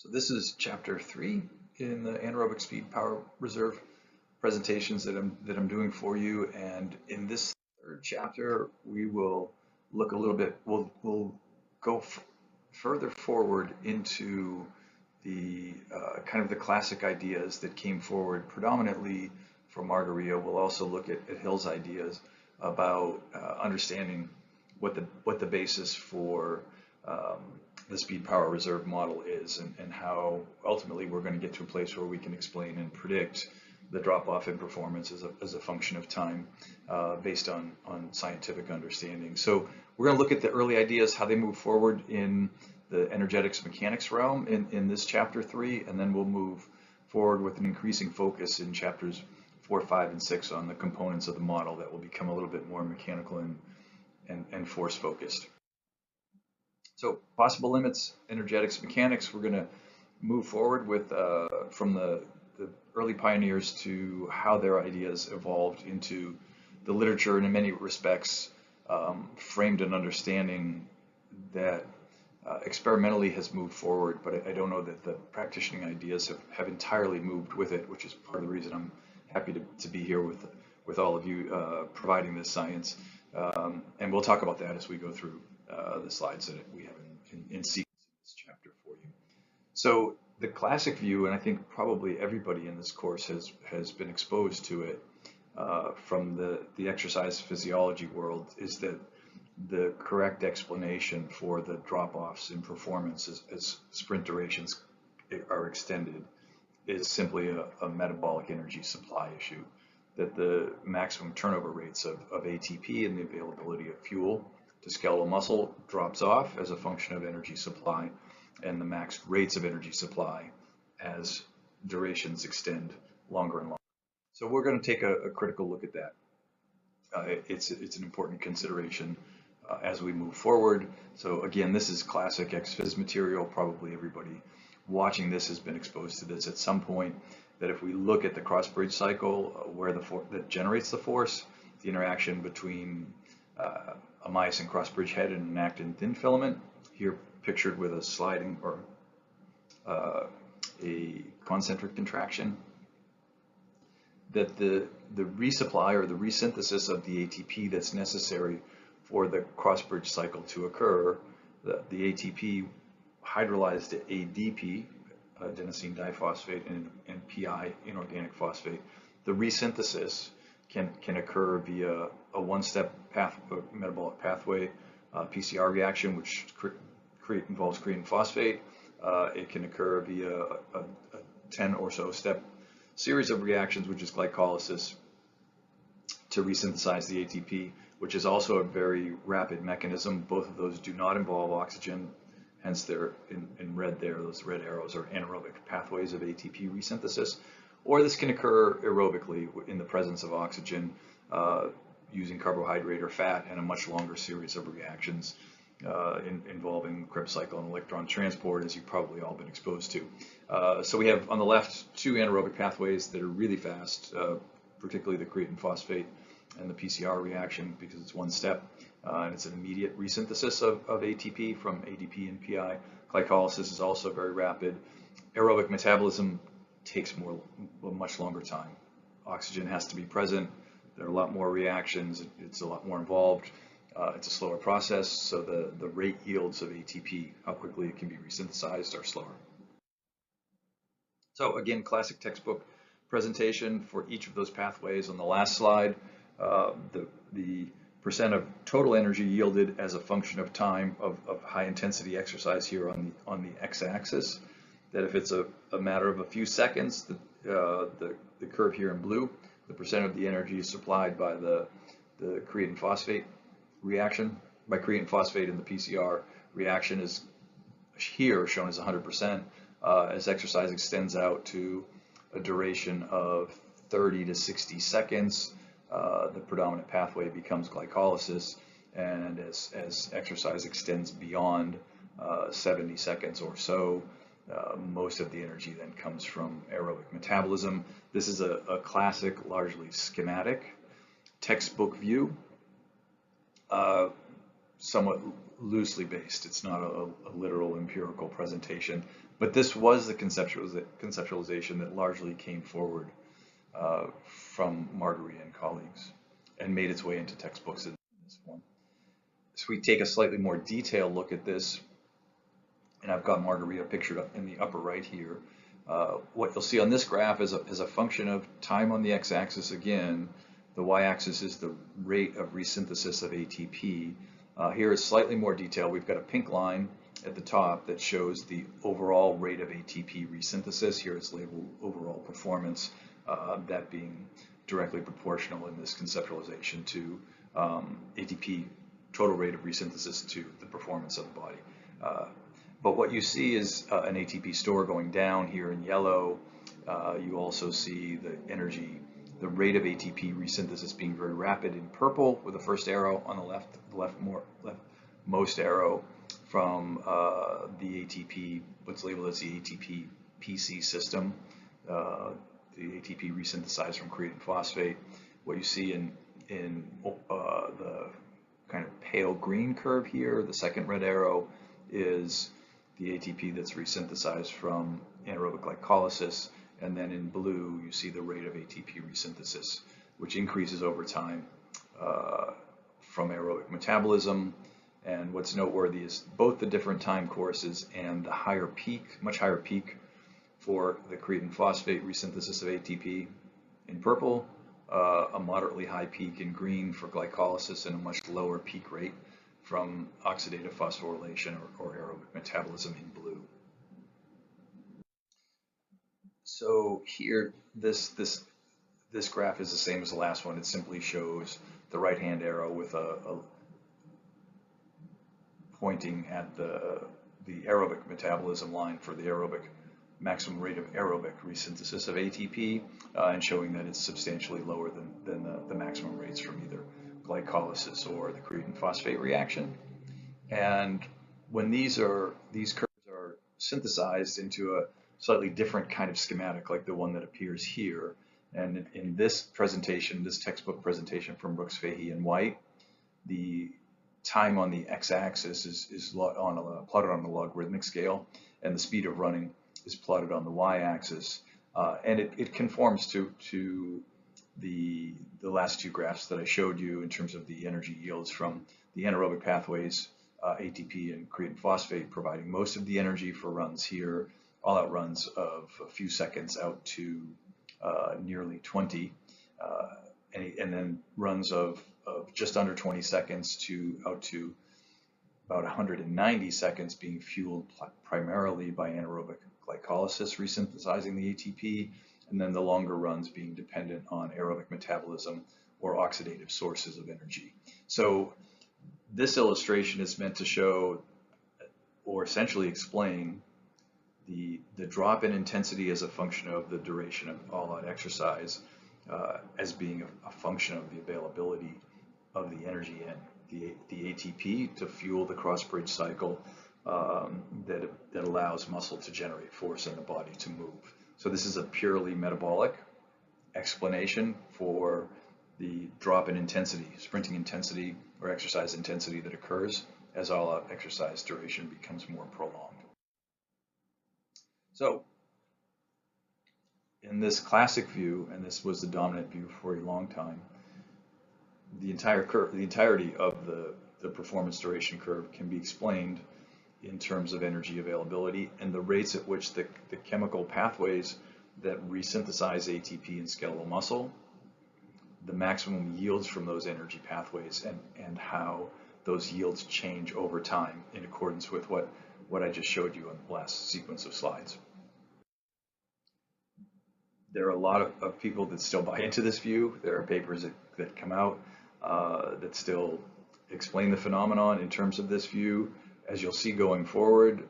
So this is chapter 3 in the anaerobic speed power reserve presentations that I'm doing for you. And in this third chapter, we will look a little bit, we'll go further forward into the kind of the classic ideas that came forward predominantly from Margarita. We'll also look at Hill's ideas about understanding what the basis for the speed power reserve model is, and how ultimately we're going to get to a place where we can explain and predict the drop-off in performance as a function of time based on scientific understanding. So we're going to look at the early ideas, how they move forward in the energetics mechanics realm in this chapter 3, and then we'll move forward with an increasing focus in chapters 4, 5, and 6 on the components of the model that will become a little bit more mechanical and force focused. So possible limits, energetics mechanics, we're going to move forward with from the early pioneers to how their ideas evolved into the literature, and in many respects framed an understanding that experimentally has moved forward, but I don't know that the practicing ideas have entirely moved with it, which is part of the reason I'm happy to be here with all of you providing this science. And we'll talk about that as we go through the slides that we have in sequence in this chapter for you. So the classic view, and I think probably everybody in this course has been exposed to it from the exercise physiology world, is that the correct explanation for the drop-offs in performance as sprint durations are extended is simply a metabolic energy supply issue, that the maximum turnover rates of ATP and the availability of fuel to skeletal muscle drops off as a function of energy supply, and the max rates of energy supply as durations extend longer and longer. So we're going to take a critical look at that. It's an important consideration as we move forward. So again, this is classic ex-phys material. Probably everybody watching this has been exposed to this at some point, that if we look at the cross-bridge cycle where that generates the force, the interaction between a myosin cross-bridge head and an actin thin filament, here pictured with a sliding or a concentric contraction, that the resupply or the resynthesis of the ATP that's necessary for the cross-bridge cycle to occur, the ATP hydrolyzed to ADP, adenosine diphosphate, and PI, inorganic phosphate, the resynthesis can occur via a one-step metabolic pathway PCR reaction, which involves creatine phosphate. It can occur via a 10 or so step series of reactions, which is glycolysis, to resynthesize the ATP, which is also a very rapid mechanism. Both of those do not involve oxygen, hence they're in red there. Those red arrows are anaerobic pathways of ATP resynthesis. Or this can occur aerobically in the presence of oxygen using carbohydrate or fat, and a much longer series of reactions involving Krebs cycle and electron transport, as you've probably all been exposed to. So we have on the left two anaerobic pathways that are really fast, particularly the creatine phosphate and the PCR reaction, because it's one step, and it's an immediate resynthesis of ATP from ADP and PI. Glycolysis is also very rapid. Aerobic metabolism takes much longer time. Oxygen has to be present. There are a lot more reactions. It's a lot more involved. It's a slower process, so the rate yields of ATP, how quickly it can be resynthesized, are slower. So again, classic textbook presentation for each of those pathways. On the last slide, the percent of total energy yielded as a function of time of high intensity exercise here on the x-axis. That if it's a matter of a few seconds, the curve here in blue, the percent of the energy is supplied by the creatine phosphate reaction, by creatine phosphate in the PCR reaction, is here shown as 100%. As exercise extends out to a duration of 30 to 60 seconds, the predominant pathway becomes glycolysis, and as exercise extends beyond 70 seconds or so, most of the energy then comes from aerobic metabolism. This is a classic, largely schematic textbook view, somewhat loosely based. It's not a literal empirical presentation, but this was the conceptualization that largely came forward from Marguerite and colleagues and made its way into textbooks in this form. So we take a slightly more detailed look at this, and I've got Margarita pictured up in the upper right here. What you'll see on this graph is a function of time on the x-axis again. The y-axis is the rate of resynthesis of ATP. Here is slightly more detail. We've got a pink line at the top that shows the overall rate of ATP resynthesis. Here it's labeled overall performance, that being directly proportional in this conceptualization to ATP total rate of resynthesis to the performance of the body. But what you see is an ATP store going down here in yellow. You also see the energy, the rate of ATP resynthesis being very rapid in purple with the first arrow on the leftmost arrow from the ATP, what's labeled as the ATP PC system, the ATP resynthesized from creatine phosphate. What you see in the kind of pale green curve here, the second red arrow, is the ATP that's resynthesized from anaerobic glycolysis, and then in blue you see the rate of ATP resynthesis, which increases over time from aerobic metabolism. And what's noteworthy is both the different time courses and the higher peak, much higher peak for the creatine phosphate resynthesis of ATP in purple, a moderately high peak in green for glycolysis, and a much lower peak rate from oxidative phosphorylation or aerobic metabolism in blue. So here, this graph is the same as the last one. It simply shows the right-hand arrow with a pointing at the aerobic metabolism line for the aerobic maximum rate of aerobic resynthesis of ATP, and showing that it's substantially lower than the maximum rates from either glycolysis or the creatine phosphate reaction. And when these curves are synthesized into a slightly different kind of schematic, like the one that appears here, and in this presentation, this textbook presentation from Brooks, Fahey, and White, the time on the x-axis is plotted on a logarithmic scale, and the speed of running is plotted on the y-axis, and it conforms to the last two graphs that I showed you in terms of the energy yields from the anaerobic pathways, ATP and creatine phosphate providing most of the energy for runs here, all-out runs of a few seconds out to nearly 20, and then runs of just under 20 seconds out to about 190 seconds being fueled primarily by anaerobic glycolysis resynthesizing the ATP, and then the longer runs being dependent on aerobic metabolism or oxidative sources of energy. So this illustration is meant to show or essentially explain the drop in intensity as a function of the duration of all-out exercise as being a function of the availability of the energy in the ATP to fuel the cross-bridge cycle that allows muscle to generate force in the body to move. So this is a purely metabolic explanation for the drop in intensity, sprinting intensity or exercise intensity that occurs as all-out exercise duration becomes more prolonged. So in this classic view, and this was the dominant view for a long time, the entirety of the performance duration curve can be explained in terms of energy availability and the rates at which the chemical pathways that resynthesize ATP in skeletal muscle, the maximum yields from those energy pathways, and how those yields change over time in accordance with what I just showed you in the last sequence of slides. There are a lot of people that still buy into this view. There are papers that come out that still explain the phenomenon in terms of this view. As you'll see going forward,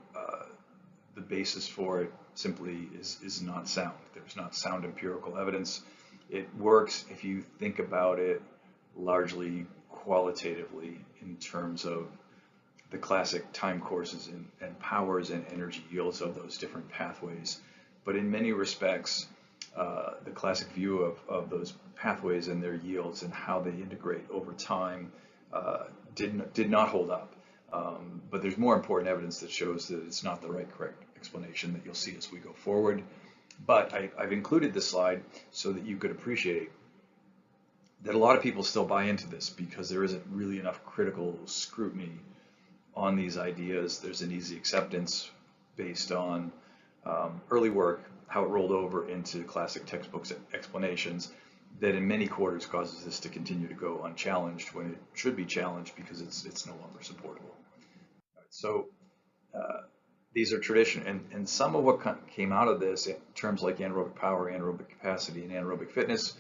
the basis for it simply is not sound. There's not sound empirical evidence. It works if you think about it largely qualitatively in terms of the classic time courses and powers and energy yields of those different pathways. But in many respects, the classic view of those pathways and their yields and how they integrate over time did not hold up. But there's more important evidence that shows that it's not the correct explanation that you'll see as we go forward. But I've included this slide so that you could appreciate that a lot of people still buy into this because there isn't really enough critical scrutiny on these ideas. There's an easy acceptance based on early work, how it rolled over into classic textbooks explanations, that in many quarters causes this to continue to go unchallenged when it should be challenged because it's no longer supportable. So these are tradition, and some of what came out of this in terms like anaerobic power, anaerobic capacity, and anaerobic fitness,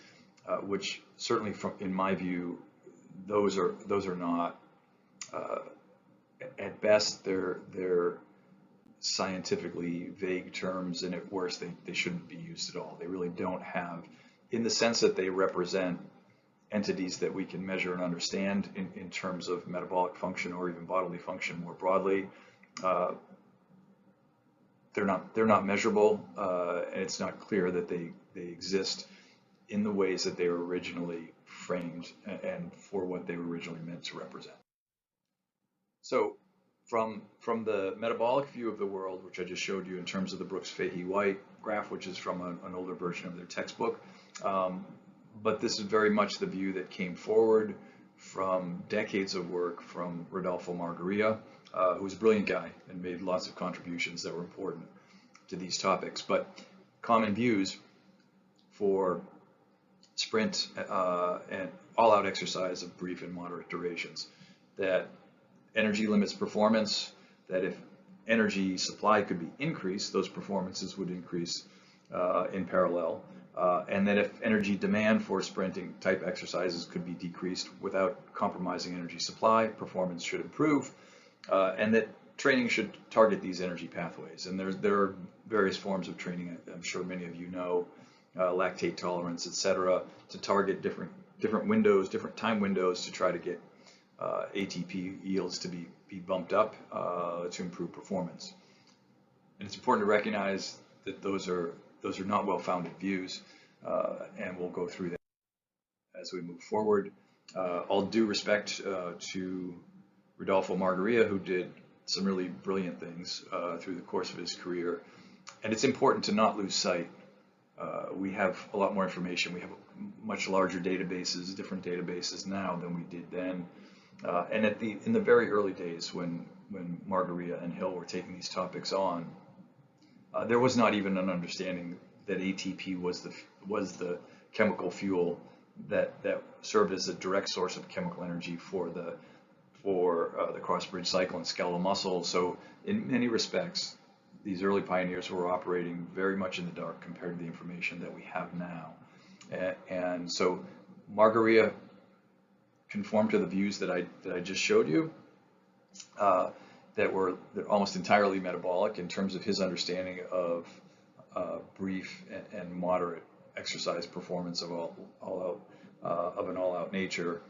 which certainly, in my view, those are not. At best, they're scientifically vague terms, and at worst, they shouldn't be used at all. They really don't have, in the sense that they represent entities that we can measure and understand in terms of metabolic function or even bodily function more broadly. They're not measurable, and it's not clear that they exist in the ways that they were originally framed and for what they were originally meant to represent. So from the metabolic view of the world, which I just showed you in terms of the Brooks-Fahey-White graph, which is from an older version of their textbook, but this is very much the view that came forward from decades of work from Rodolfo Margarita, who was a brilliant guy and made lots of contributions that were important to these topics. But common views for sprint and all-out exercise of brief and moderate durations, that energy limits performance, that if energy supply could be increased, those performances would increase in parallel, and that if energy demand for sprinting type exercises could be decreased without compromising energy supply, performance should improve, and that training should target these energy pathways. And there are various forms of training, I'm sure many of you know, lactate tolerance, etc., to target different windows, different time windows to try to get ATP yields to be bumped up to improve performance. And it's important to recognize that those are not well-founded views, and we'll go through that as we move forward. All due respect to Rodolfo Margarita, who did some really brilliant things through the course of his career, and it's important to not lose sight. We have a lot more information. We have much larger databases, different databases now than we did then. And in the very early days when Margarita and Hill were taking these topics on, there was not even an understanding that ATP was the chemical fuel that served as a direct source of chemical energy for the cross-bridge cycle and skeletal muscle. So in many respects, these early pioneers were operating very much in the dark compared to the information that we have now. And so Margarita conformed to the views that I just showed you, that were almost entirely metabolic in terms of his understanding of brief and moderate exercise performance of an all-out nature.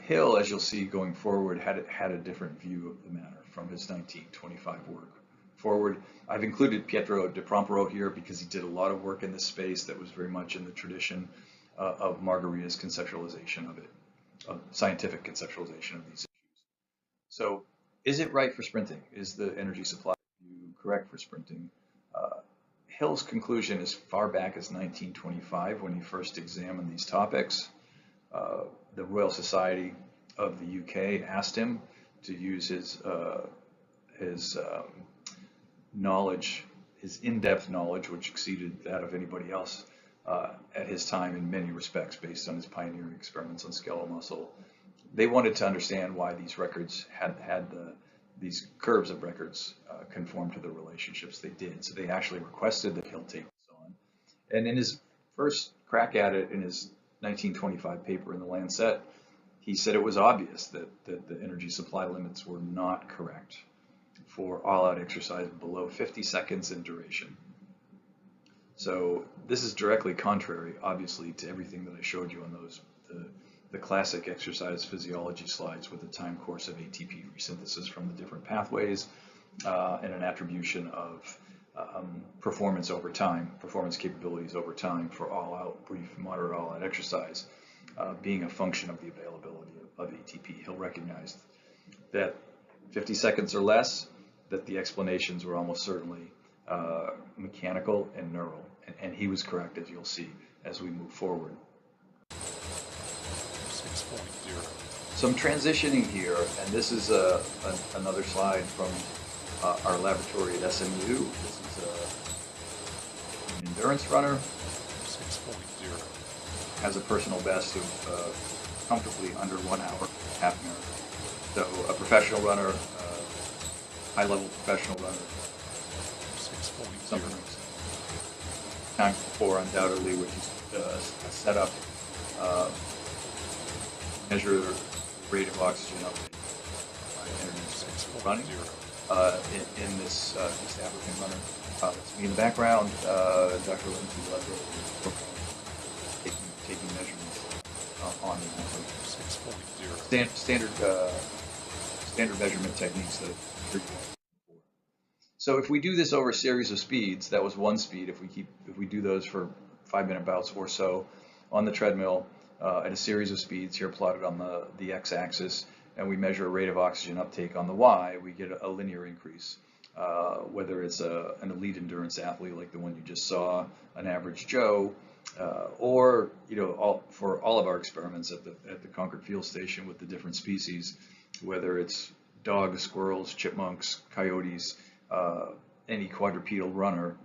Hill, as you'll see going forward, had a different view of the matter from his 1925 work forward. I've included Pietro de Prompero here because he did a lot of work in this space that was very much in the tradition of Margarita's conceptualization of it, scientific conceptualization of these issues. So, is it right for sprinting? Is the energy supply view correct for sprinting? Hill's conclusion as far back as 1925, when he first examined these topics. The Royal Society of the UK asked him to use his knowledge, his in-depth knowledge, which exceeded that of anybody else at his time in many respects, based on his pioneering experiments on skeletal muscle. They wanted to understand why these records had these curves of records conform to the relationships they did. So they actually requested that Hill take this on. And in his first crack at it, in his 1925 paper in the Lancet, he said it was obvious that the energy supply limits were not correct for all-out exercise below 50 seconds in duration. So this is directly contrary, obviously, to everything that I showed you on those the classic exercise physiology slides with a time course of ATP resynthesis from the different pathways and an attribution of performance over time, performance capabilities over time for all-out, brief, moderate all-out exercise being a function of the availability of ATP. He'll recognize that 50 seconds or less, that the explanations were almost certainly mechanical and neural. And he was correct, as you'll see as we move forward. 6.0. So I'm transitioning here, and this is another slide from our laboratory at SMU. This is an endurance runner. 6.0. Has a personal best of comfortably under 1 hour, half marathon. So a professional runner, high-level professional runner, 6.0. something time for undoubtedly, which is a setup, measure the rate of oxygen uptake by energy running. In this East African runner, that's me in the background, Dr. Lindsay Ludlow, taking measurements on the athlete. 6.0. Standard measurement techniques that are So if we do this over a series of speeds, that was one speed. If we do those for 5-minute bouts or so on the treadmill at a series of speeds here plotted on the x-axis, and we measure a rate of oxygen uptake on the y, we get a linear increase. Whether it's an elite endurance athlete like the one you just saw, an average Joe, or for all of our experiments at the Concord Field Station with the different species, whether it's dogs, squirrels, chipmunks, coyotes, any quadrupedal runner,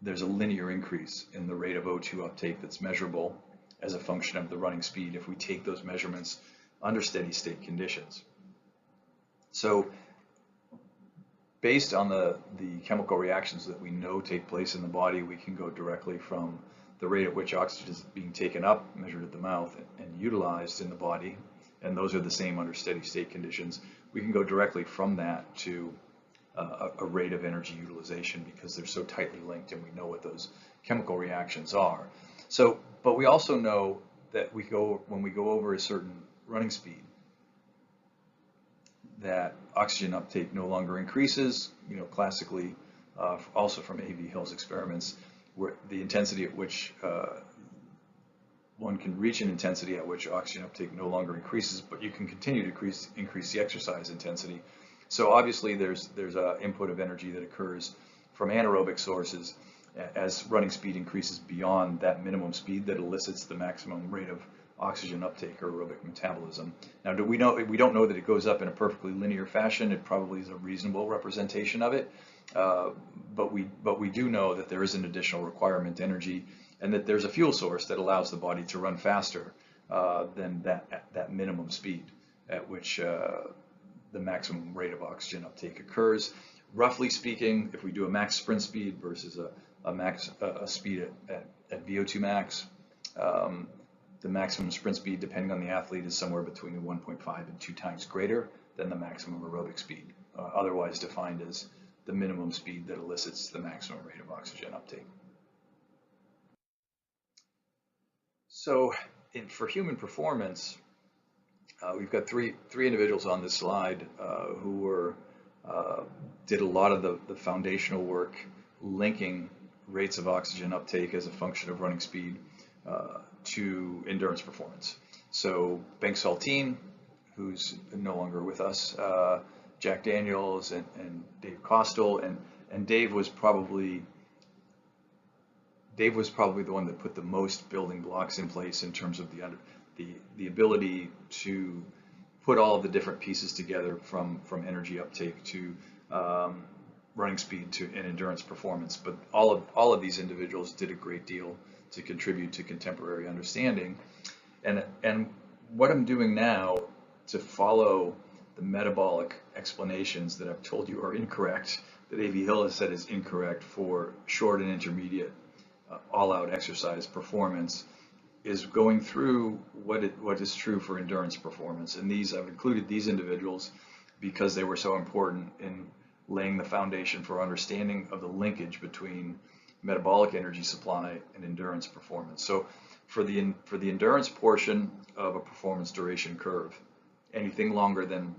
there's a linear increase in the rate of O2 uptake that's measurable as a function of the running speed if we take those measurements under steady state conditions. So based on the chemical reactions that we know take place in the body, we can go directly from the rate at which oxygen is being taken up, measured at the mouth, and utilized in the body, and those are the same under steady state conditions. We can go directly from that to a rate of energy utilization because they're so tightly linked and we know what those chemical reactions are. So, but we also know that when we go over a certain running speed, that oxygen uptake no longer increases, classically, also from A.V. Hill's experiments, where the intensity at which one can reach an intensity at which oxygen uptake no longer increases, but you can continue to increase the exercise intensity. So obviously there's an input of energy that occurs from anaerobic sources as running speed increases beyond that minimum speed that elicits the maximum rate of oxygen uptake or aerobic metabolism. Now, we don't know that it goes up in a perfectly linear fashion. It probably is a reasonable representation of it, but we do know that there is an additional requirement energy, and that there's a fuel source that allows the body to run faster than that minimum speed at which the maximum rate of oxygen uptake occurs. Roughly speaking, if we do a max sprint speed versus a speed at VO2 max, the maximum sprint speed, depending on the athlete, is somewhere between 1.5 and 2 times greater than the maximum aerobic speed, otherwise defined as the minimum speed that elicits the maximum rate of oxygen uptake. So for human performance, we've got three individuals on this slide who did a lot of the foundational work linking rates of oxygen uptake as a function of running speed to endurance performance. So Bengt Saltine, who's no longer with us, Jack Daniels, and Dave Kostel, and Dave was probably the one that put the most building blocks in place in terms of the ability to put all of the different pieces together from energy uptake to running speed to and endurance performance. But all of these individuals did a great deal to contribute to contemporary understanding. And what I'm doing now to follow the metabolic explanations that I've told you are incorrect, that A.V. Hill has said is incorrect for short and intermediate all-out exercise performance, is going through what is true for endurance performance. And I've included these individuals because they were so important in laying the foundation for understanding of the linkage between metabolic energy supply and endurance performance. So for the endurance portion of a performance duration curve, anything longer than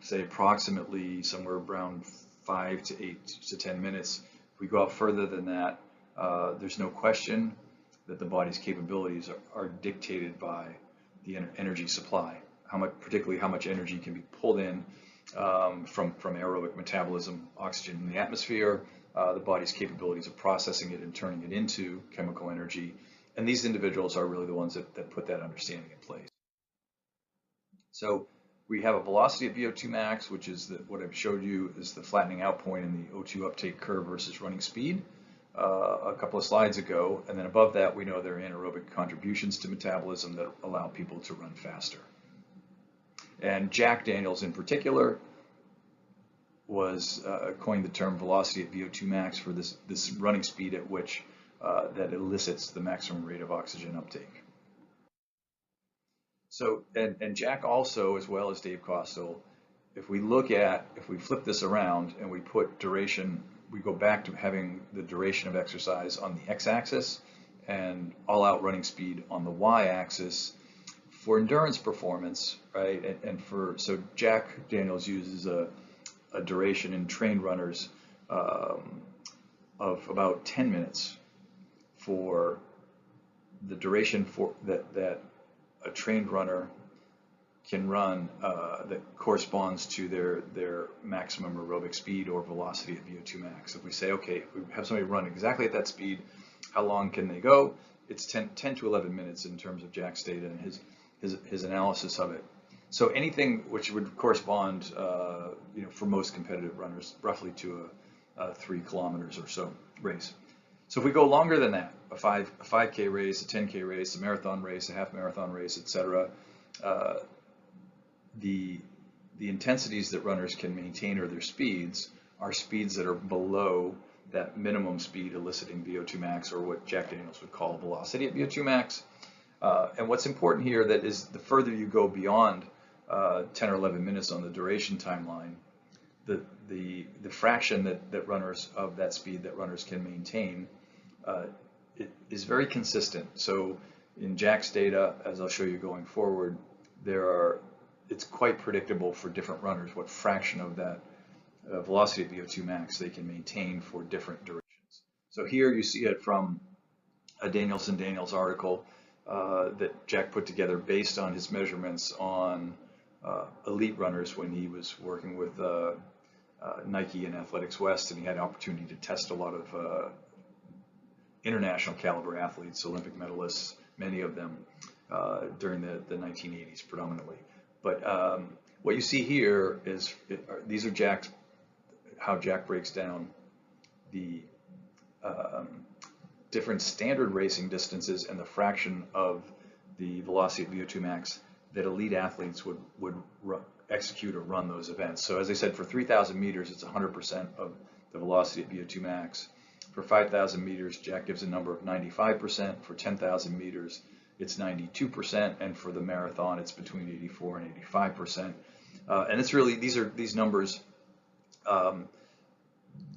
say approximately somewhere around 5 to 8 to 10 minutes, if we go out further than that, there's no question that the body's capabilities are dictated by the energy supply, particularly how much energy can be pulled in from aerobic metabolism, oxygen in the atmosphere, the body's capabilities of processing it and turning it into chemical energy. And these individuals are really the ones that put that understanding in place. So we have a velocity at VO2 max, which is what I've showed you is the flattening out point in the O2 uptake curve versus running speed a couple of slides ago. And then above that, we know there are anaerobic contributions to metabolism that allow people to run faster. And Jack Daniels in particular was coined the term velocity at VO2 max for this running speed at which that elicits the maximum rate of oxygen uptake. So, and Jack also, as well as Dave Costel, if we flip this around and we put duration, we go back to having the duration of exercise on the x-axis and all-out running speed on the y-axis for endurance performance, right? So Jack Daniels uses a duration in trained runners of about 10 minutes for the duration for that a trained runner can run that corresponds to their maximum aerobic speed or velocity at VO2 max. If we say, okay, if we have somebody run exactly at that speed, how long can they go? It's 10 to 11 minutes in terms of Jack's data and his analysis of it. So anything which would correspond, for most competitive runners, roughly to a 3 kilometers or so race. So if we go longer than that, a 5K race, a 10K race, a marathon race, a half marathon race, etc., the intensities that runners can maintain or their speeds are speeds that are below that minimum speed eliciting VO2 max, or what Jack Daniels would call velocity at VO2 max. And what's important here that is the further you go beyond 10 or 11 minutes on the duration timeline, the fraction that runners of that speed that runners can maintain it is very consistent. So in Jack's data, as I'll show you going forward, it's quite predictable for different runners what fraction of that velocity at VO2 max they can maintain for different durations. So here you see it from a Daniels article that Jack put together based on his measurements on elite runners when he was working with Nike and Athletics West, and he had an opportunity to test a lot of international caliber athletes, Olympic medalists, many of them during the 1980s predominantly. But what you see here is these are how Jack breaks down the different standard racing distances and the fraction of the velocity at VO2 max that elite athletes would execute or run those events. So as I said, for 3,000 meters, it's 100% of the velocity at VO2 max. For 5,000 meters, Jack gives a number of 95%. For 10,000 meters, it's 92%, and for the marathon, it's between 84 and 85%. And it's really these numbers.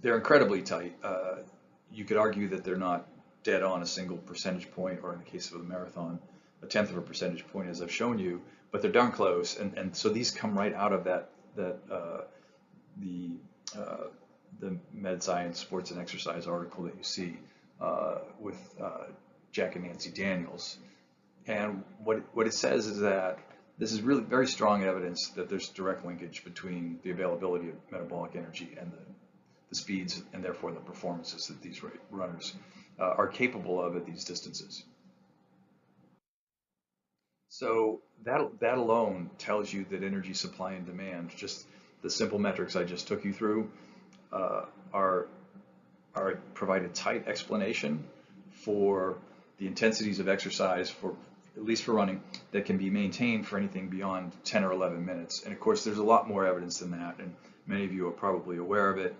They're incredibly tight. You could argue that they're not dead on a single percentage point, or in the case of the marathon, a tenth of a percentage point, as I've shown you. But they're darn close, and so these come right out of the Med Science Sports and Exercise article that you see with Jack and Nancy Daniels. And what it says is that this is really very strong evidence that there's direct linkage between the availability of metabolic energy and the speeds, and therefore the performances that these runners are capable of at these distances. So that alone tells you that energy supply and demand, just the simple metrics I just took you through, provide a tight explanation for the intensities of exercise, for at least for running, that can be maintained for anything beyond 10 or 11 minutes. And of course, there's a lot more evidence than that, and many of you are probably aware of it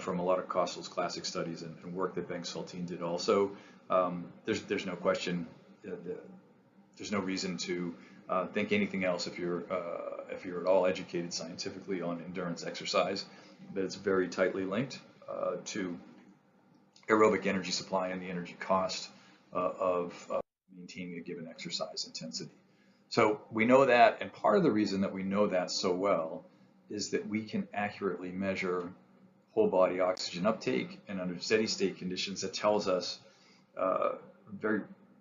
from a lot of Costel's classic studies and work that Bengt Saltine did also. There's no question. There's no reason to think anything else if you're at all educated scientifically on endurance exercise, that it's very tightly linked to aerobic energy supply and the energy cost of maintaining a given exercise intensity. So we know that, and part of the reason that we know that so well is that we can accurately measure whole body oxygen uptake, and under steady state conditions that tells us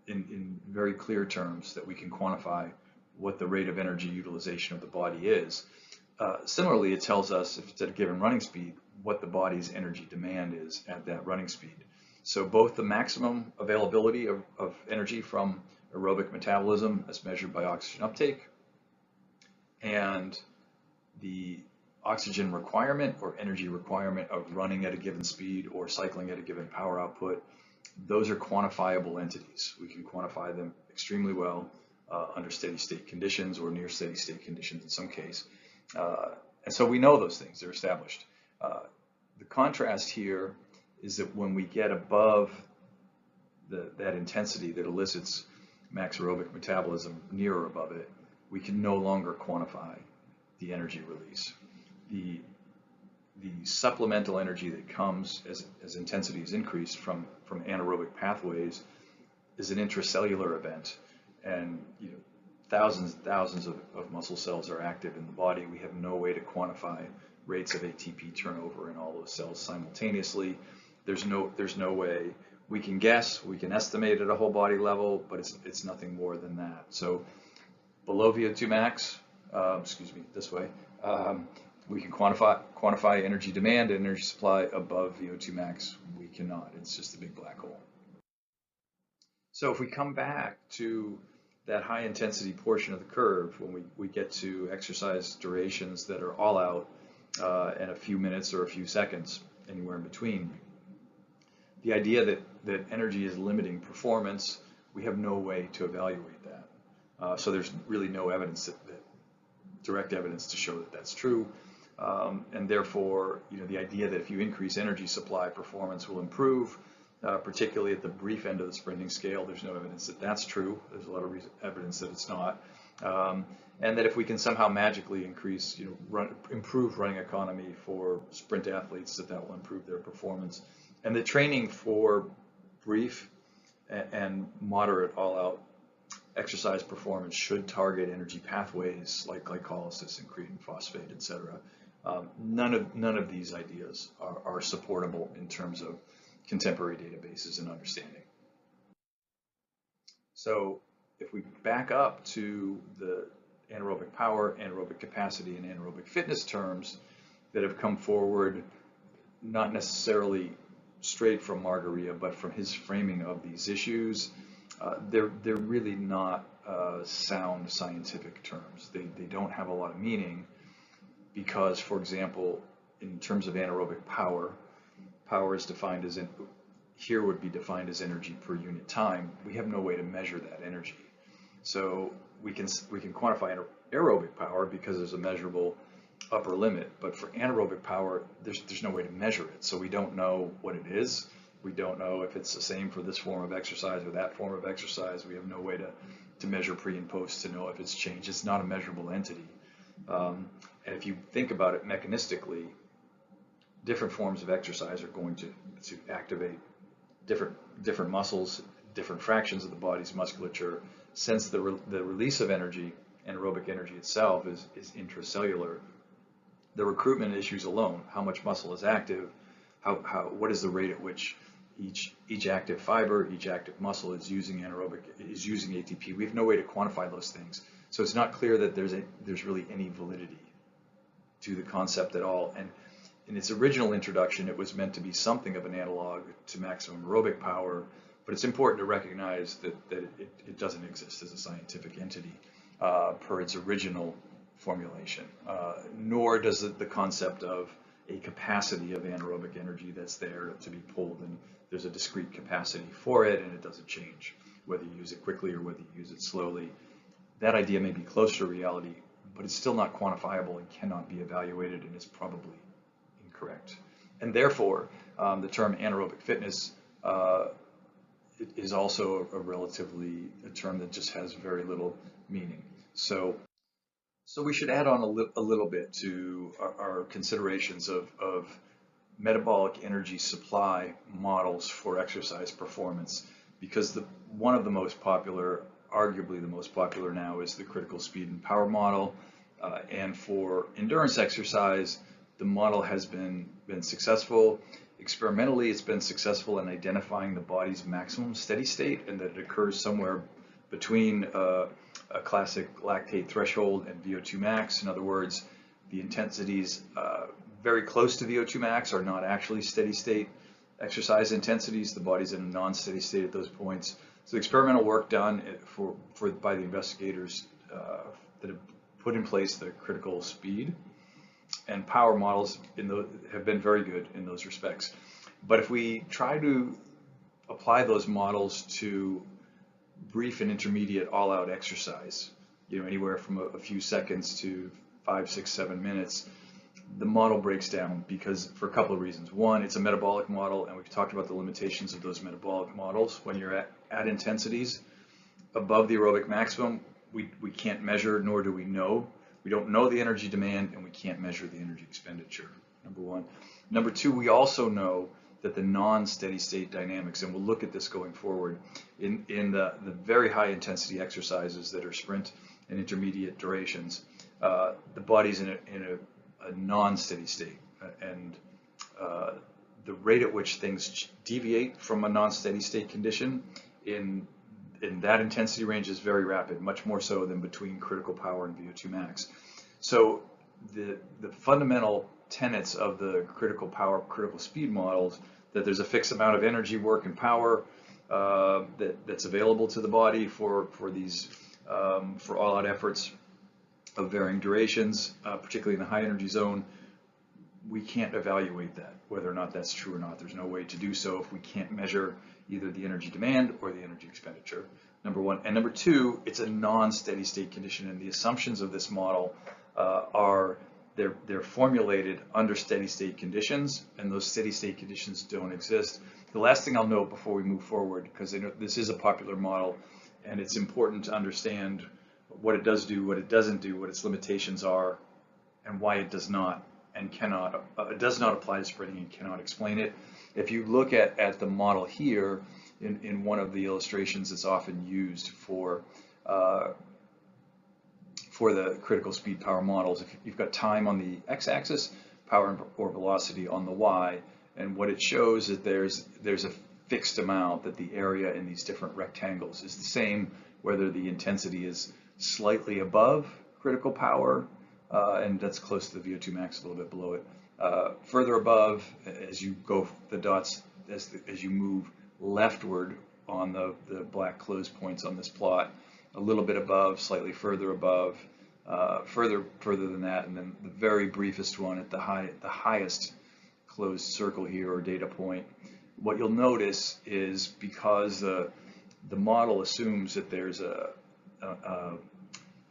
in very clear terms that we can quantify what the rate of energy utilization of the body is. Similarly, it tells us if it's at a given running speed, what the body's energy demand is at that running speed. So both the maximum availability of energy from aerobic metabolism as measured by oxygen uptake and the oxygen requirement or energy requirement of running at a given speed or cycling at a given power output, those are quantifiable entities. We can quantify them extremely well under steady state conditions or near steady state conditions in some case. And so we know those things, they're established. The contrast here is that when we get above that intensity that elicits max aerobic metabolism, near or above it, we can no longer quantify the energy release. The supplemental energy that comes as intensity is increased from anaerobic pathways is an intracellular event, and thousands and thousands of muscle cells are active in the body. We have no way to quantify rates of ATP turnover in all those cells simultaneously. There's no way. We can guess, we can estimate at a whole body level, but it's nothing more than that. So below VO2 max, this way, we can quantify energy demand and energy supply. Above VO2 max, we cannot. It's just a big black hole. So if we come back to that high intensity portion of the curve, when we get to exercise durations that are all out in a few minutes or a few seconds, anywhere in between, the idea that energy is limiting performance, we have no way to evaluate that. So there's really no evidence direct evidence to show that that's true. And therefore, the idea that if you increase energy supply, performance will improve, particularly at the brief end of the sprinting scale, there's no evidence that that's true. There's a lot of evidence that it's not. And that if we can somehow magically increase, improve running economy for sprint athletes, that will improve their performance. And the training for brief and moderate all-out exercise performance should target energy pathways like glycolysis and creatine phosphate, etc. None of these ideas are supportable in terms of contemporary databases and understanding. So if we back up to the anaerobic power, anaerobic capacity, and anaerobic fitness terms that have come forward, not necessarily straight from Margarita, but from his framing of these issues, they're really not sound scientific terms. They don't have a lot of meaning because, for example, in terms of anaerobic power is defined as, here would be defined as energy per unit time. We have no way to measure that energy. So we can quantify aerobic power because there's a measurable upper limit, but for anaerobic power, there's no way to measure it. So we don't know what it is. We don't know if it's the same for this form of exercise or that form of exercise. We have no way to measure pre and post to know if it's changed. It's not a measurable entity. And if you think about it mechanistically, different forms of exercise are going to activate different muscles, different fractions of the body's musculature. Since the release of energy, anaerobic energy itself is intracellular, the recruitment issues alone, how much muscle is active, what is the rate at which each active fiber, each active muscle is using ATP. We have no way to quantify those things. So it's not clear that there's really any validity to the concept at all. And in its original introduction, it was meant to be something of an analog to maximum aerobic power, but it's important to recognize that it doesn't exist as a scientific entity per its original formulation, nor does the concept of a capacity of anaerobic energy that's there to be pulled, and there's a discrete capacity for it, and it doesn't change whether you use it quickly or whether you use it slowly. That idea may be closer to reality, but it's still not quantifiable and cannot be evaluated, and is probably incorrect. And therefore, the term anaerobic fitness is also a term that just has very little meaning. So we should add on a little bit to our considerations of metabolic energy supply models for exercise performance, because one of the most popular, arguably the most popular now, is the critical speed and power model. And for endurance exercise, the model has been successful. Experimentally, it's been successful in identifying the body's maximum steady state, and that it occurs somewhere between a classic lactate threshold and VO2 max. In other words, The intensities very close to VO2 max are not actually steady state exercise intensities. The body's in a non-steady state at those points. So experimental work done by the investigators that have put in place the critical speed and power models have been very good in those respects. But if we try to apply those models to brief and intermediate all-out exercise, anywhere from a few seconds to 5, 6, 7 minutes, the model breaks down because for a couple of reasons. One, it's a metabolic model, and we've talked about the limitations of those metabolic models. When you're at intensities above the aerobic maximum, we can't measure, nor do we know. We don't know the energy demand, and we can't measure the energy expenditure, number one. Number two, we also know that the non-steady state dynamics, and we'll look at this going forward, in the very high intensity exercises that are sprint and intermediate durations, the body's in a non-steady state, and the rate at which things deviate from a non-steady state condition in that intensity range is very rapid, much more so than between critical power and VO2 max. So the fundamental tenets of the critical power, critical speed models, that there's a fixed amount of energy, work, and power that's available to the body for these for all-out efforts of varying durations, particularly in the high energy zone. We can't evaluate that, whether or not that's true or not. There's no way to do so if we can't measure either the energy demand or the energy expenditure, number one. And number two, it's a non-steady state condition, and the assumptions of this model they're formulated under steady state conditions, and those steady state conditions don't exist. The last thing I'll note before we move forward, because this is a popular model, and it's important to understand what it does do, what it doesn't do, what its limitations are, and why it does not and cannot, it does not apply to sprinting and cannot explain it. If you look at the model here, in one of the illustrations that's often used for the critical speed power models, if you've got time on the x-axis, power or velocity on the y, and what it shows is there's a fixed amount that the area in these different rectangles is the same, whether the intensity is slightly above critical power, and that's close to the VO2 max, a little bit below it. Further above, as you go the dots, as you move leftward on the black closed points on this plot, a little bit above, slightly further above, further than that, and then the very briefest one at the highest closed circle here, or data point. What you'll notice is, because the model assumes that there's a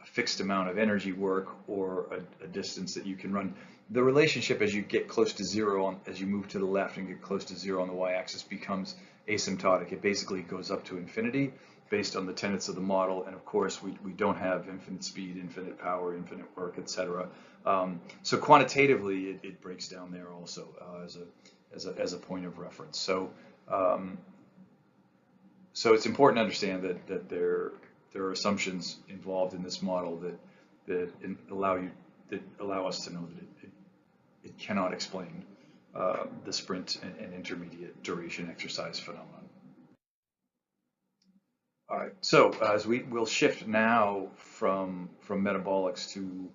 fixed amount of energy, work, or a distance that you can run, the relationship as you get close to zero, as you move to the left and get close to zero on the y-axis, becomes asymptotic. It basically goes up to infinity based on the tenets of the model, and of course we don't have infinite speed, infinite power, infinite work, etc. So quantitatively it breaks down there also as a point of reference. So so it's important to understand that there are assumptions involved in this model that allow us to know that it cannot explain the sprint and intermediate duration exercise phenomenon. All right, so as we'll shift now from metabolics to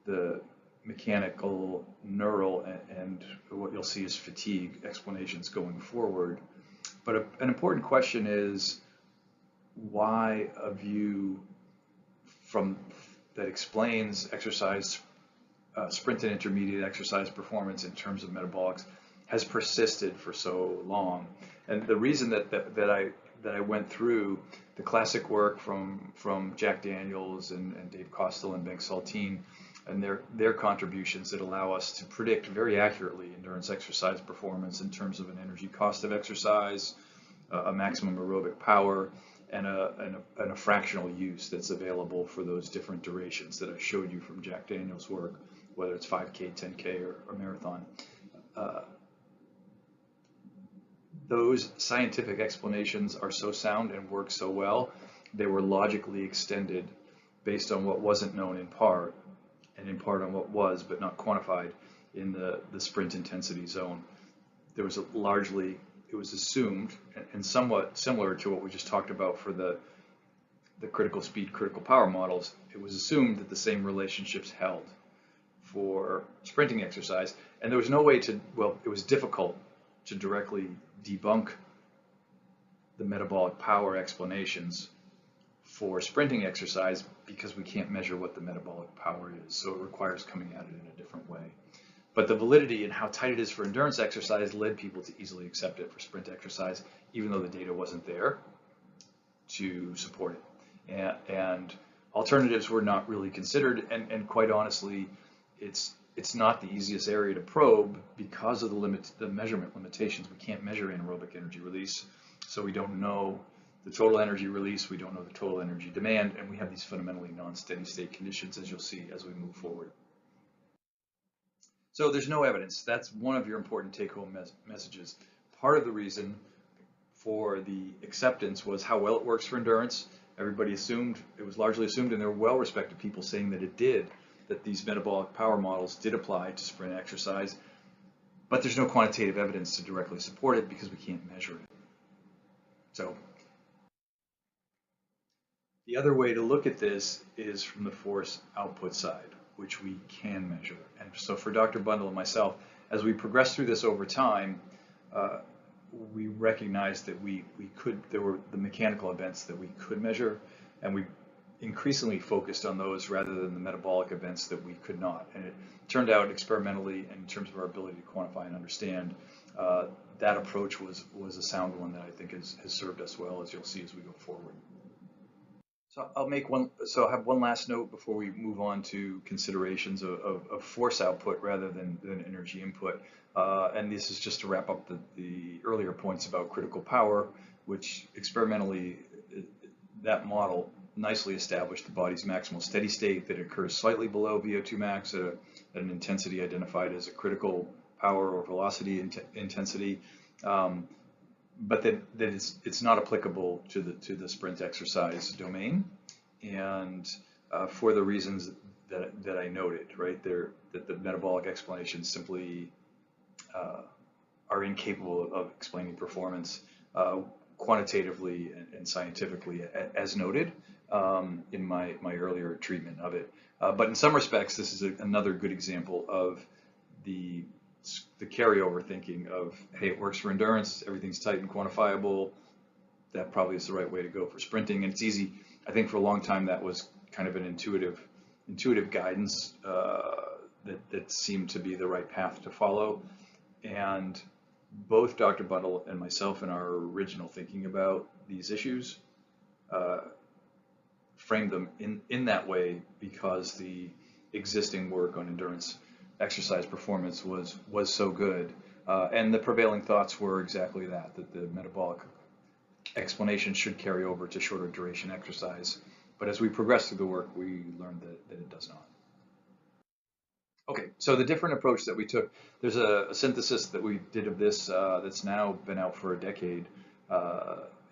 the mechanical, neural, and what you'll see is fatigue explanations going forward. But an important question is, why a view that explains exercise, sprint and intermediate exercise performance in terms of metabolics has persisted for so long? And the reason that I went through the classic work from Jack Daniels and Dave Kostel and Bengt Saltine and their contributions that allow us to predict very accurately endurance exercise performance in terms of an energy cost of exercise, a maximum aerobic power, and a fractional use that's available for those different durations that I showed you from Jack Daniels' work, whether it's 5K, 10K, or marathon. Those scientific explanations are so sound and work so well, they were logically extended based on what wasn't known in part, and in part on what was, but not quantified, in the sprint intensity zone. There was it was assumed, and somewhat similar to what we just talked about for the critical speed, critical power models, it was assumed that the same relationships held for sprinting exercise, and there was no way to, well, it was difficult to directly debunk the metabolic power explanations for sprinting exercise because we can't measure what the metabolic power is, so it requires coming at it in a different way. But the validity and how tight it is for endurance exercise led people to easily accept it for sprint exercise, even though the data wasn't there to support it. And alternatives were not really considered, and quite honestly, it's not the easiest area to probe because of the measurement limitations. We can't measure anaerobic energy release, so we don't know the total energy release, we don't know the total energy demand, and we have these fundamentally non-steady state conditions, as you'll see as we move forward. So there's no evidence. That's one of your important take-home messages. Part of the reason for the acceptance was how well it works for endurance. Everybody assumed, it was largely assumed, and there were well-respected people saying that it did, that these metabolic power models did apply to sprint exercise, but there's no quantitative evidence to directly support it because we can't measure it. So the other way to look at this is from the force output side, which we can measure. And so for Dr. Bundle and myself, as we progress through this over time, we recognized that there were the mechanical events that we could measure, and we increasingly focused on those rather than the metabolic events that we could not. And it turned out experimentally, and in terms of our ability to quantify and understand, that approach was a sound one that I think has served us well, as you'll see as we go forward. So I'll have one last note before we move on to considerations of force output rather than energy input. And this is just to wrap up the earlier points about critical power, which experimentally, that model nicely established the body's maximal steady state that occurs slightly below VO2 max at an intensity identified as a critical power or velocity intensity. But that it's not applicable to the sprint exercise domain, and for the reasons that I noted, right there, that the metabolic explanations simply are incapable of explaining performance quantitatively and scientifically, as noted in my earlier treatment of it. But in some respects, this is another good example of the carryover thinking of, hey, it works for endurance, everything's tight and quantifiable, that probably is the right way to go for sprinting. And it's easy, I think for a long time that was kind of an intuitive guidance that seemed to be the right path to follow. And both Dr. Bundle and myself in our original thinking about these issues framed them in that way because the existing work on endurance exercise performance was so good, and the prevailing thoughts were exactly that the metabolic explanation should carry over to shorter duration exercise. But as we progress through the work, we learned that it does not. Okay, so the different approach that we took, there's a synthesis that we did of this that's now been out for a decade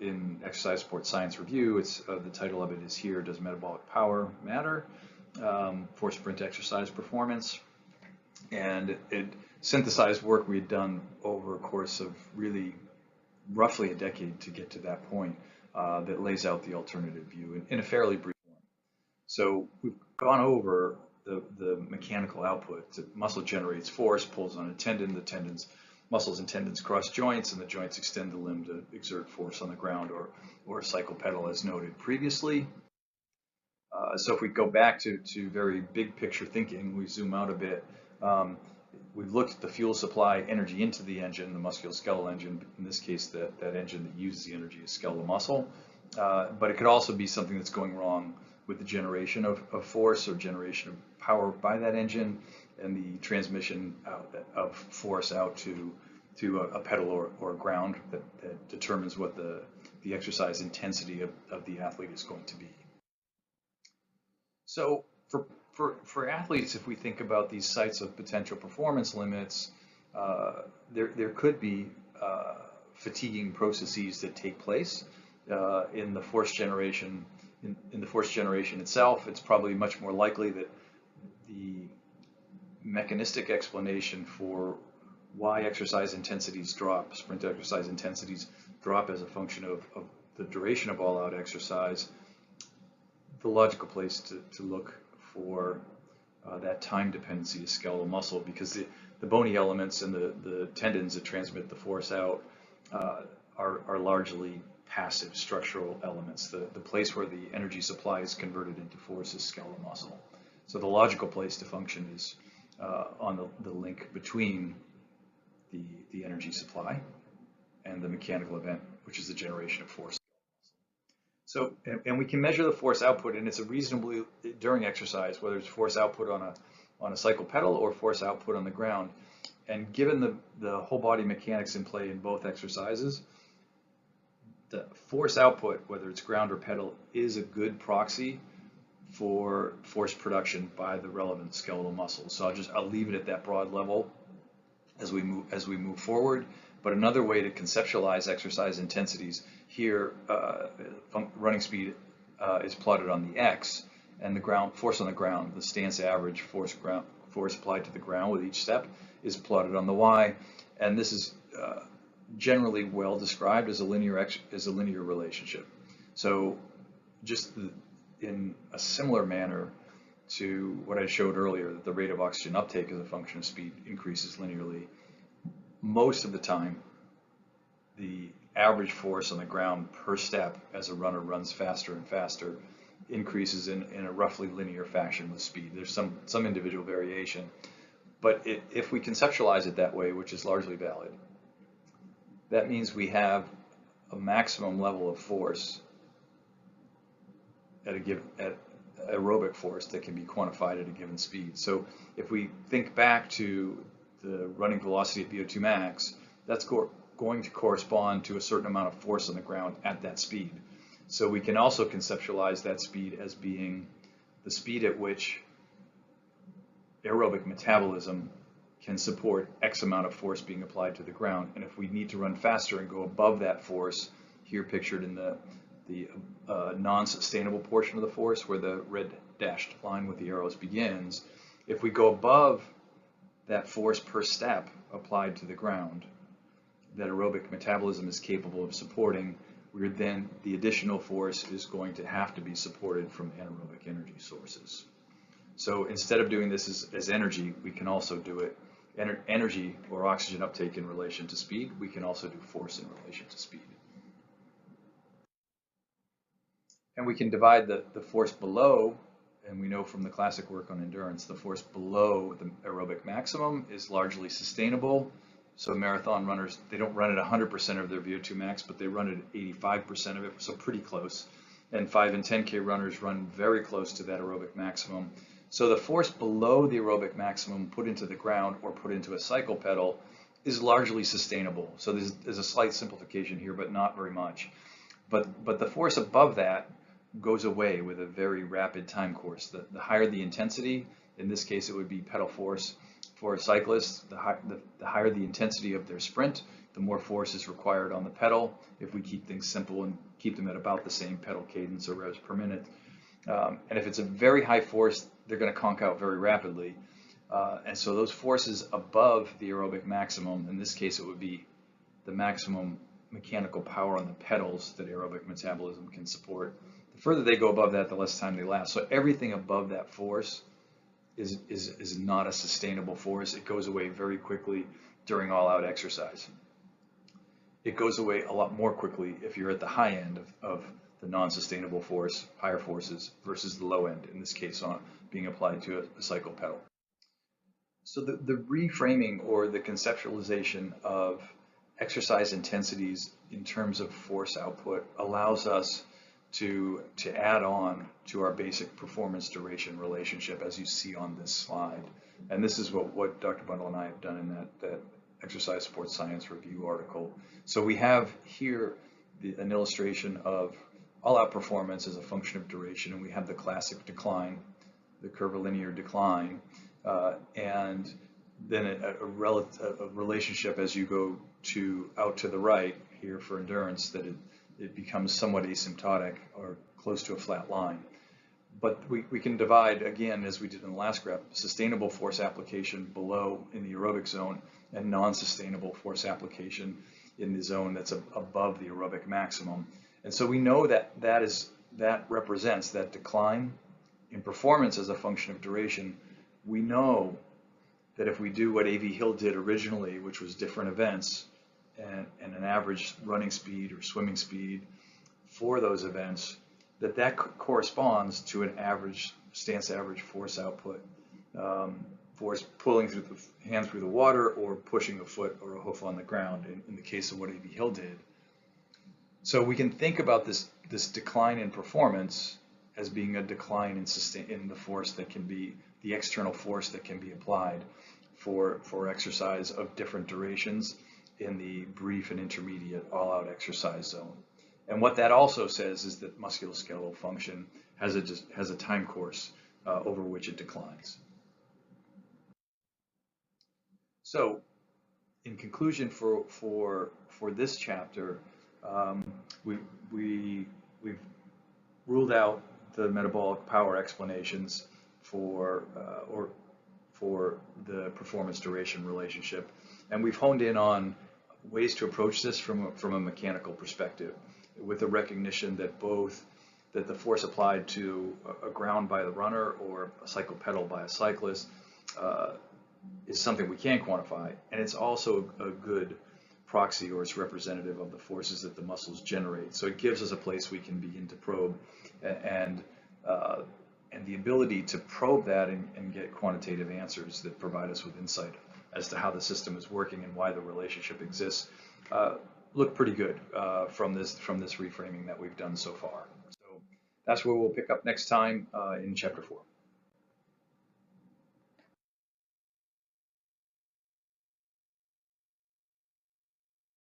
in Exercise Sports Science Review. It's the title of it is here, Does Metabolic Power Matter for Sprint Exercise Performance? And it synthesized work we had done over a course of really roughly a decade to get to that point that lays out the alternative view in a fairly brief form. So we've gone over the mechanical output. The muscle generates force, pulls on a tendon, muscles and tendons cross joints, and the joints extend the limb to exert force on the ground or cycle pedal as noted previously. So if we go back to very big picture thinking, we zoom out a bit, we've looked at the fuel supply energy into the engine, the musculoskeletal engine, in this case that engine that uses the energy is skeletal muscle, but it could also be something that's going wrong with the generation of force or generation of power by that engine and the transmission of force out to a pedal or ground that determines what the exercise intensity of the athlete is going to be. So for athletes, if we think about these sites of potential performance limits, there could be fatiguing processes that take place in the force generation. In the force generation itself, it's probably much more likely that the mechanistic explanation for why exercise intensities drop, sprint exercise intensities drop as a function of the duration of all-out exercise, the logical place to look for that time dependency of skeletal muscle, because the bony elements and the tendons that transmit the force out are largely passive structural elements. The place where the energy supply is converted into force is skeletal muscle. So the logical place to function is on the link between the energy supply and the mechanical event, which is the generation of force. So, and we can measure the force output, and it's a reasonably, during exercise, whether it's force output on a cycle pedal or force output on the ground. And given the whole body mechanics in play in both exercises, the force output, whether it's ground or pedal, is a good proxy for force production by the relevant skeletal muscles. So I'll leave it at that broad level as we move forward. But another way to conceptualize exercise intensities here, running speed is plotted on the X, and the ground force on the ground, the stance average force applied to the ground with each step, is plotted on the Y, and this is generally well described as a linear relationship. So just in a similar manner to what I showed earlier, that the rate of oxygen uptake as a function of speed increases linearly, most of the time the average force on the ground per step as a runner runs faster and faster increases in a roughly linear fashion with speed. There's some individual variation, but if we conceptualize it that way, which is largely valid, that means we have a maximum level of force at aerobic force that can be quantified at a given speed. So if we think back to the running velocity at VO2 max, that's going to correspond to a certain amount of force on the ground at that speed. So we can also conceptualize that speed as being the speed at which aerobic metabolism can support X amount of force being applied to the ground. And if we need to run faster and go above that force, here pictured in the non-sustainable portion of the force, where the red dashed line with the arrows begins, if we go above that force per step applied to the ground that aerobic metabolism is capable of supporting, then the additional force is going to have to be supported from anaerobic energy sources. So instead of doing this as energy, we can also do it energy or oxygen uptake in relation to speed. We can also do force in relation to speed. And we can divide the force below, and we know from the classic work on endurance, the force below the aerobic maximum is largely sustainable. So marathon runners, they don't run at 100% of their VO2 max, but they run at 85% of it, so pretty close. And 5 and 10K runners run very close to that aerobic maximum. So the force below the aerobic maximum put into the ground or put into a cycle pedal is largely sustainable. So there's a slight simplification here, but not very much. But the force above that goes away with a very rapid time course. The higher the intensity, in this case it would be pedal force for a cyclist, the higher the intensity of their sprint, the more force is required on the pedal if we keep things simple and keep them at about the same pedal cadence or revs per minute. And if it's a very high force, they're going to conk out very rapidly. And so those forces above the aerobic maximum, in this case it would be the maximum mechanical power on the pedals that aerobic metabolism can support. The further they go above that, the less time they last. So everything above that force is not a sustainable force. It goes away very quickly during all-out exercise. It goes away a lot more quickly if you're at the high end of the non-sustainable force, higher forces, versus the low end, in this case on being applied to a cycle pedal. So the reframing or the conceptualization of exercise intensities in terms of force output allows us to add on to our basic performance duration relationship, as you see on this slide. And this is what Dr. Bundle and I have done in that Exercise Sports Science Review article. So we have here an illustration of all-out performance as a function of duration, and we have the classic decline, the curvilinear decline, and then a relationship as you go out to the right here for endurance, that it becomes somewhat asymptotic or close to a flat line. But we can divide, again, as we did in the last graph, sustainable force application below in the aerobic zone and non-sustainable force application in the zone that's above the aerobic maximum. And so we know that represents that decline in performance as a function of duration we know that if we do what A.V. Hill did originally, which was different events and an average running speed or swimming speed for those events, that corresponds to an average stance average force output, force pulling through the hand through the water or pushing a foot or a hoof on the ground in the case of what A.V. Hill did. So we can think about this decline in performance as being a decline in the force that can be the external force that can be applied for exercise of different durations in the brief and intermediate all-out exercise zone. And what that also says is that musculoskeletal function has a time course over which it declines. So, in conclusion, for this chapter, we've ruled out the metabolic power explanations for the performance duration relationship, and we've honed in on ways to approach this from a mechanical perspective, with the recognition that the force applied to a ground by the runner or a cycle pedal by a cyclist is something we can quantify, and it's also a good proxy, or it's representative of the forces that the muscles generate. So it gives us a place we can begin to probe, and the ability to probe that and get quantitative answers that provide us with insight as to how the system is working and why the relationship exists look pretty good from this reframing that we've done so far. So that's where we'll pick up next time in Chapter 4.